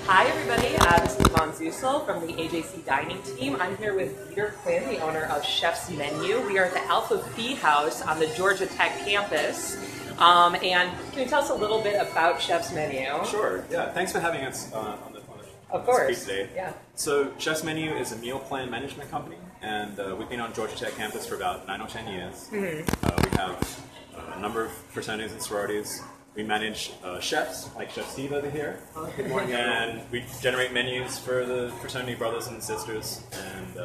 Hi everybody, this is Vaughn Zusel from the AJC dining team. I'm here with Peter Quinn, the owner of Chefs Menu. We are at the Alpha Phi House on the Georgia Tech campus. And can you tell us a little bit about Chefs Menu? Sure, yeah. Thanks for having us on this of course. today. Yeah. So Chefs Menu is a meal plan management company, and we've been on Georgia Tech campus for about 9 or 10 years. Mm-hmm. We have a number of fraternities and sororities. We manage chefs, like Chef Steve over here. Good morning, and we generate menus for the fraternity brothers and sisters and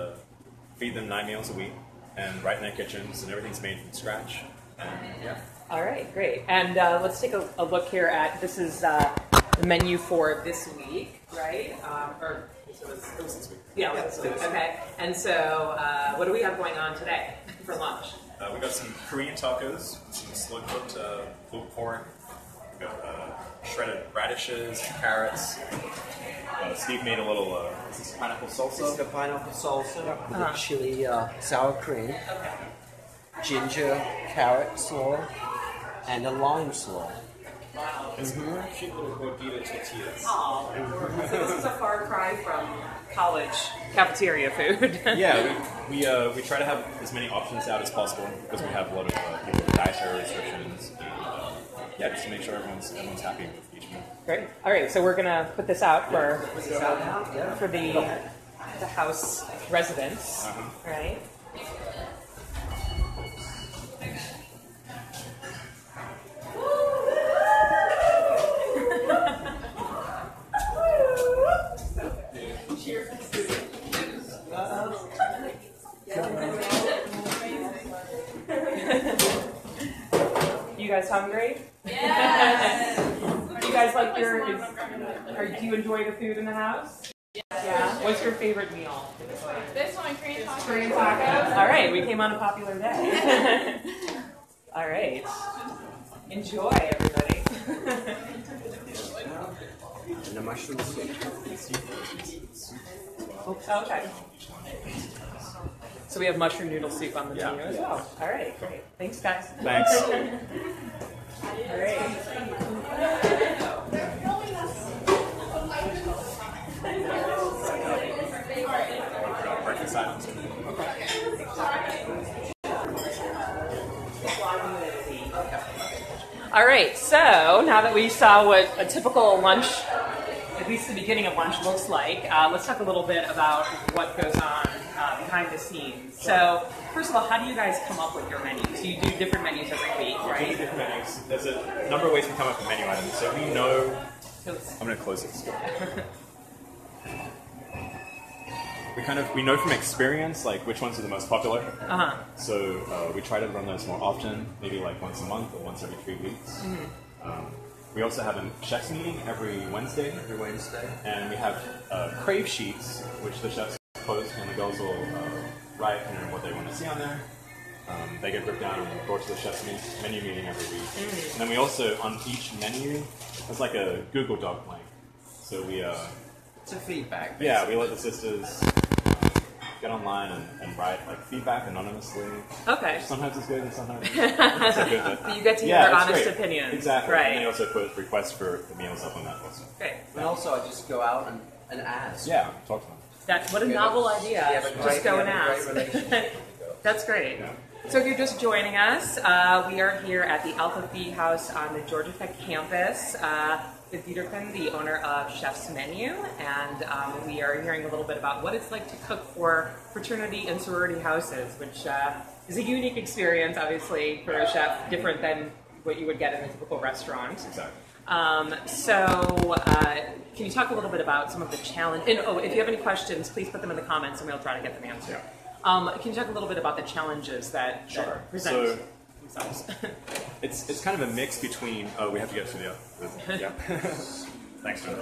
feed them 9 meals a week and right in their kitchens, and everything's made from scratch. And, yeah. All right, great. And let's take a look here at, this is the menu for this week, right? It was this week. Yeah, it was this week. Okay. And so what do we have going on today for lunch? We got some Korean tacos, some slow-cooked pulled pork. We got shredded radishes, carrots. Steve made a little is this pineapple salsa? This is the pineapple salsa with the chili sour cream, ginger, carrot slaw, and a lime slaw. Wow. It's cute little gordita tortillas. Oh, so this is a far cry from college cafeteria food. Yeah, we try to have as many options out as possible because we have a lot of people with dietary restrictions. And, yeah, just to make sure everyone's happy with each meal. Great. All right, so we're gonna put this out for Yeah. for the house residents, right? You guys hungry? Yes. Do you guys like do you enjoy the food in the house? Yeah. What's your favorite meal? This one, Korean tacos. Korean tacos? All right, we came on a popular day. All right. Enjoy, everybody. And the mushroom soup. Okay. So we have mushroom noodle soup on the menu as well. All right, great. Thanks, guys. Thanks. All right. Breakfast items. All right, so now that we saw what a typical lunch, at least the beginning of lunch, looks like, let's talk a little bit about what goes on behind the scenes. So, first of all, how do you guys come up with your menus? You do different menus every week, right? Different menus. There's a number of ways we come up with menu items. So we know. I'm going to close this. We know from experience like which ones are the most popular. So we try to run those more often, maybe like once a month or once every 3 weeks. We also have a chefs meeting every Wednesday. And we have crave sheets, which the chefs post, and the girls will write what they want to see on there. They get ripped down and brought to the chefs menu meeting every week. And then we also, on each menu, there's like a Google Doc link. So we It's a feedback. yeah, we let the sisters get online and write like feedback anonymously. Okay. Sometimes it's good and sometimes it's not so good. But You get to hear yeah, their it's honest great. opinions. Exactly. Right. And they also put requests for the meals up on that also. Great. And also, I just go out and ask. Yeah, talk to them. What a novel idea. We have a Just go and we have a ask. great relationship. That's great. Yeah. So if you're just joining us, we are here at the Alpha Phi House on the Georgia Tech campus with Peter Quinn, the owner of Chefs Menu, and we are hearing a little bit about what it's like to cook for fraternity and sorority houses, which is a unique experience, obviously, for a chef, different than what you would get in a typical restaurant. Exactly. So can you talk a little bit about some of the challenge? And if you have any questions, please put them in the comments and we'll try to get them answered. Can you talk a little bit about the challenges that present themselves? It's kind of a mix between. Oh, we have to get to the yeah. Thanks, John.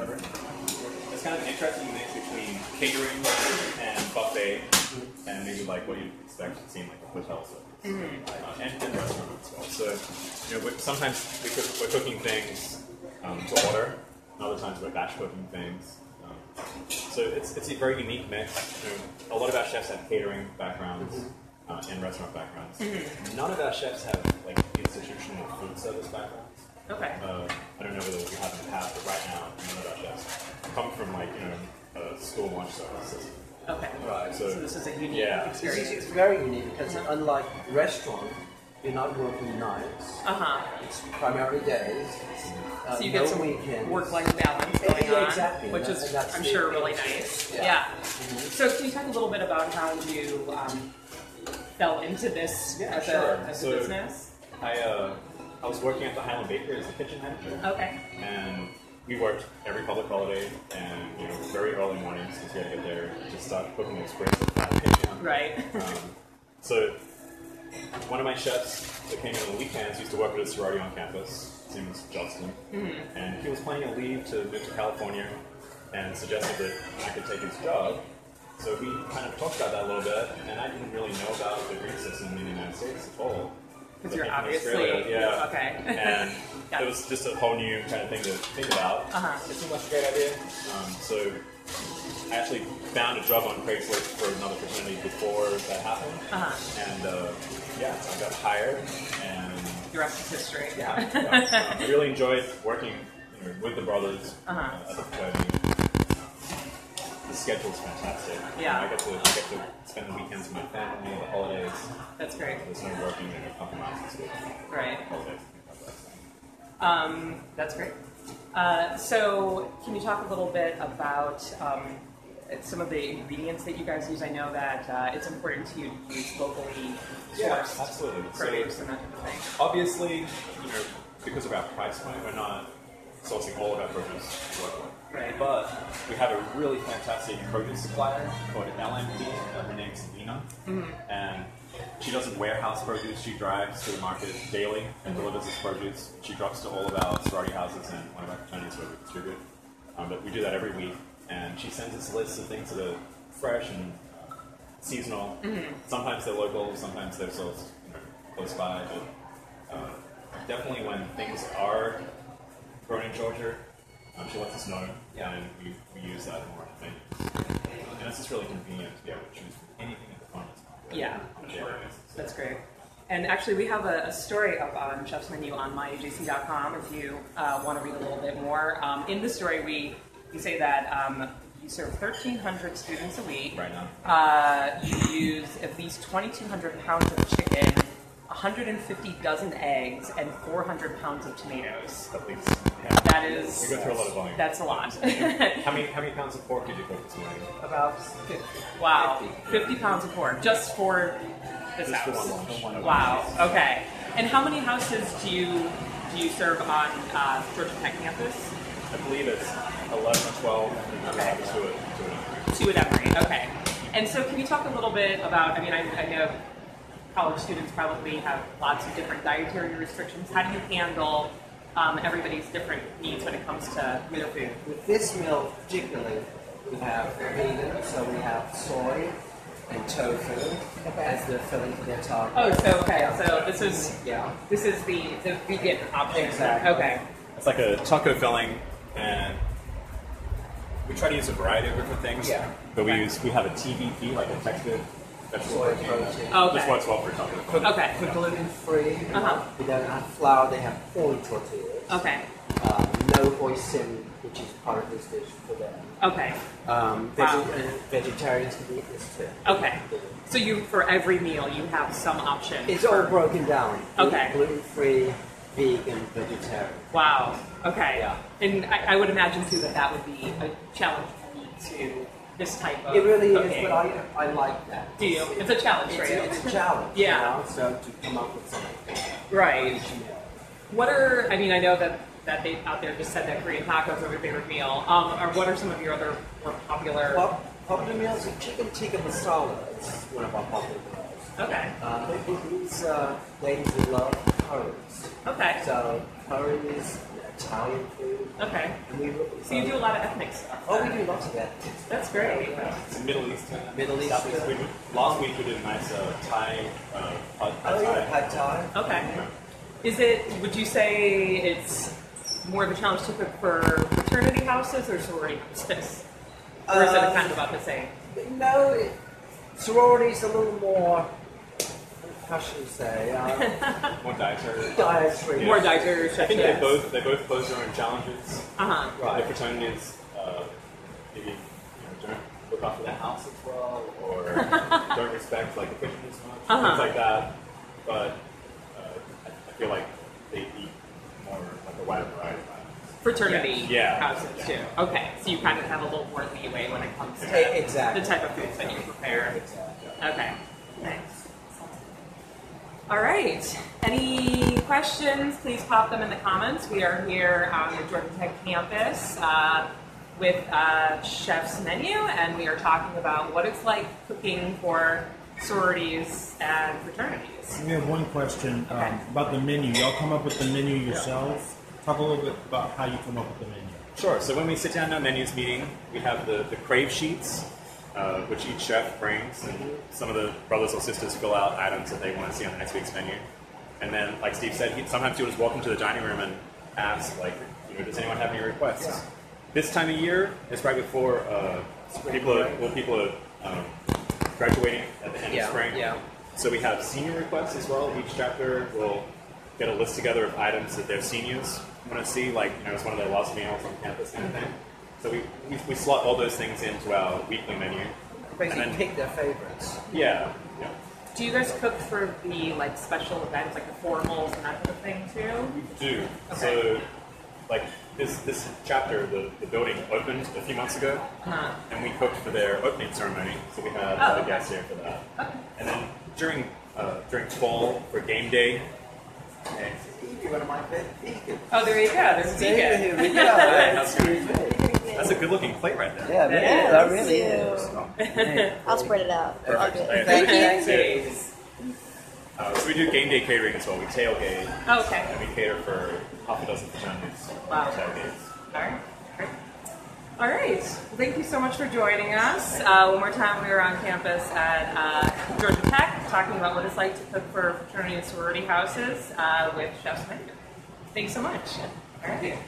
It's kind of an interesting mix between catering and buffet, and maybe like what you'd expect to seem like a hotel service, and restaurant as well. So, sometimes we're cooking things to order, and other times we're batch cooking things. So it's a very unique mix. A lot of our chefs have catering backgrounds and restaurant backgrounds. None of our chefs have like institutional food service backgrounds. Okay. I don't know whether we have in the past, but right now none of our chefs come from like school lunch services. Okay. Right. So this is a unique Yeah. experience. It's very unique because unlike restaurant, you're not working nights. It's primarily days. So you no get some weekends. work-life balance going Yeah, on, exactly. which is, That's I'm the sure, appeal. really nice. Yeah. Yeah. So can you talk a little bit about how you fell into this as a business? I was working at the Highland Bakery as a kitchen manager. Okay. And we worked every public holiday and very early mornings because we had to get there to start cooking the express at 5 p.m. Right. So one of my chefs that came in on the weekends used to work at a sorority on campus. His name was Justin. And he was planning a leave to move to California and suggested that I could take his job. So we kind of talked about that a little bit, and I didn't really know about the green system in the United States at all. Because you're I came from obviously Australia, okay. And Yeah. it was just a whole new kind of thing to think about. It seemed like a great idea. So I actually found a job on Craigslist for another fraternity before that happened. And I got hired, and The rest is history. I really enjoyed working with the brothers at the fraternity. The schedule's fantastic. Yeah. I get to spend the weekends with my family, the holidays. That's great. There's no working and no compromises with Right. holidays. That's great. So can you talk a little bit about some of the ingredients that you guys use? I know that it's important to you to use locally sourced absolutely. produce and that kind of thing. Obviously, because of our price point, we're not sourcing all of our produce locally. Right. But we have a really fantastic produce supplier called LMP. Her name's Lena. And she doesn't warehouse produce. She drives to the market daily and delivers this produce. She drops to all of our sorority houses and one of our fraternities where we distribute. But we do that every week. And she sends us lists of things that are fresh and seasonal. Sometimes they're local, sometimes they're sourced close by. But definitely when things are grown in Georgia, she lets us know, and we use that more things. And it's just really convenient to be able to choose anything at the farmer's market. Yeah, I'm sure. That's great. And actually, we have a story up on Chefs Menu on myajc.com if you want to read a little bit more. In the story, we say that you serve 1,300 students a week. Right now. You use at least 2,200 pounds of chicken, 150 dozen eggs, and 400 pounds of tomatoes. At least. That is. You go through a lot of volume. That's a lot. How many pounds of pork did you cook this morning? About 50. Wow, 50 pounds of pork just for this Just for house. one lunch. Wow. Okay. And how many houses do you serve on Georgia Tech campus? I believe it's 11 or 12. Okay. To it. Two at Emory. Okay. And so, can you talk a little bit about? I mean, I know college students probably have lots of different dietary restrictions. How do you handle everybody's different needs when it comes to their food? With this meal particularly, we have vegan, so we have soy and tofu as the filling for their taco. Oh, so okay. So this is the vegan option. Exactly. Okay. It's like a taco filling, and we try to use a variety of different things. Yeah. But we have a TVP, like a textured vegetable Soy protein. protein. Okay. This works well for taco filling. Okay. For gluten-free, Uh-huh. we don't have flour, they have corn tortillas. Okay. No hoisin, which is part of this dish for them. Okay. Vegetarians can eat this too. Okay. So for every meal you have some option. It's all broken down. Okay. Gluten-free, vegan, vegetarian. Wow. Okay. Yeah. And I would imagine too that would be a challenge for you to this type of It really cooking. is, but I like that. Do you? It's a challenge for you. It's a challenge. Yeah. You know, so to come up with something. Right. Each meal. What are, I mean, I know that they out there just said that Korean tacos are their favorite meal. Or what are some of your other more popular? Popular meals, chicken tikka masala is one of our popular meals. Okay. These ladies would love curries. Okay. So curries, Italian food. Okay. And So you do a lot of ethnic stuff. Oh, we do lots of that. That's great. It's Middle Eastern. Middle Southeast. Eastern. Last week we did a nice Thai pad Oh yeah, Thai. pad thai. Okay. Would you say it's more of a challenge to cook for fraternity houses or sorority houses? Or is it kind of about the same? No, sororities a little more, how should we say, More dietary. dietary. More dietary. I think yes. they both pose their own challenges. Uh-huh. The Right. fraternities maybe don't look after the house as well, or don't respect like the kitchen as much, things like that. But I feel like they eat more like a wider variety of items. Fraternity Yeah. houses too. Okay, so you kind of have a little more leeway when it comes to Exactly. the type of foods that you prepare. Exactly. Okay, thanks. All right. Any questions? Please pop them in the comments. We are here on the Georgia Tech campus with Chefs Menu, and we are talking about what it's like cooking for sororities and fraternities. We have one question about the menu. Y'all come up with the menu yourselves? Talk a little bit about how you come up with the menu. Sure. So when we sit down in our menus meeting, we have the crave sheets, which each chef brings, and some of the brothers or sisters fill out items that they want to see on the next week's menu. And then, like Steve said, sometimes he'll just walk into the dining room and ask, like, does anyone have any requests? Yeah. This time of year is right before people are graduating at the end of spring. Yeah. So we have senior requests as well. Each chapter will get a list together of items that their seniors want to see, like it's one of their last meals on campus kind of thing. So we slot all those things into our weekly menu. Basically, pick their favorites. Yeah. Do you guys cook for the special events, like the formals and that kind of thing too? We do. Okay. So, like this chapter, the building opened a few months ago, and we cooked for their opening ceremony. So we had other guests here for that. Okay. And then during fall for game day. One of my vegan. Oh, there you go. There's vegan. Here we go. That's a good-looking plate right there. Yeah, Yeah, that really is. I'll spread it out. I'll do it. Thank you. So we do game day catering as well. We tailgate, Oh, okay. and we cater for half a dozen fraternities. Wow. Tailgates. All right. Great. All right. Well, thank you so much for joining us. One more time, we are on campus at Georgia Tech talking about what it's like to cook for fraternity and sorority houses with Chefs Menu. Thanks so much. All right.